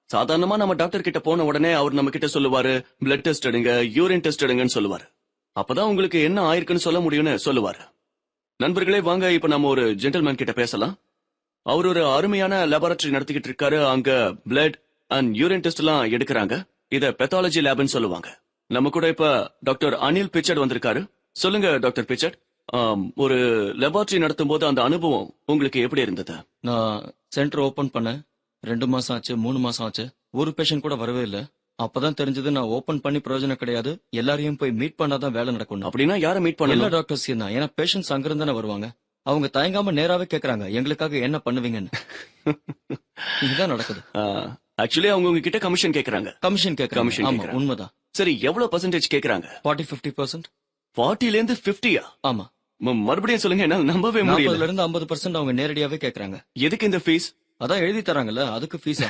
சாதாரணமா நம்ம டாக்டர் கிட்ட போன உடனே அவர் நம்ம கிட்ட சொல்லுவாரு பிளட் டெஸ்ட் எடுங்க, யூரின் டெஸ்ட் எடுங்கன்னு சொல்லுவாரு. அப்பதான் உங்களுக்கு என்ன ஆயிருக்குன்னு சொல்ல முடியும்னு சொல்லுவாரு. நண்பர்களே, வாங்க இப்ப நம்ம ஒரு ஜென்டில்மேன் கிட்ட பேசலாம். அவர் ஒரு அருமையான லேபரட்டரி நடத்திக்கிட்டு இருக்காரு. அங்க பிளட் அண்ட் யூரின் டெஸ்ட் எல்லாம் எடுக்கிறாங்க. இத பெத்தாலஜி லேப்னு சொல்லுவாங்க. நம்ம கூட இப்ப டாக்டர் அனில் பிச்சர்ட் வந்திருக்காரு. சொல்லுங்க டாக்டர் பிச்சர்ட், ஒரு லேபரட்டரி நடத்தும் போது அந்த அனுபவம் உங்களுக்கு எப்படி இருந்தது? நான் சென்டர் ஓபன் பண்ணேன். 2 மாசம் ஆச்சு, 3 மாசம் ஆச்சு. ஒரு பேஷண்ட் கூட வரவே இல்ல. அப்பதான் தெரிஞ்சது நான் ஓபன் பண்ணி பிரயோஜனம் கிடையாது. எல்லாரையும் போய் மீட் பண்ணாதான் வேலை நடக்கும். அப்படின்னா யாரை மீட் எல்லா பண்ணலாம்? டாக்டர்ஸையும் தான். ஏன்னா பேஷண்ட்ஸ் அங்கிருந்து தானே வருவாங்க. அவங்க தயங்காம நேராவே கேக்குறாங்க, எங்களுக்காக என்ன பண்ணுவீங்கன்னு. இதுதான் நடக்குது. ஆக்சுவலி அவங்க உங்ககிட்ட கமிஷன் கேக்குறாங்க. கமிஷன் கேக்குறாங்க. Commission ஆமா, கேக்குறாங்க. உண்மைதான். சரி, எவ்வளவு பர்சன்டேஜ் கேக்குறாங்க? 40-50%. 40ல இருந்து 50யா? ஆமா, மறுபடியும் சொல்லுங்க, என்னால நம்பவே 40ல முடியல. இருந்து 50% அவங்க நேரடியாவே கேக்குறாங்க. எதுக்கு இந்த ஃபீஸ்? அதான் எழுதி தராங்கல்ல, அதுக்கு ஃபீஸா?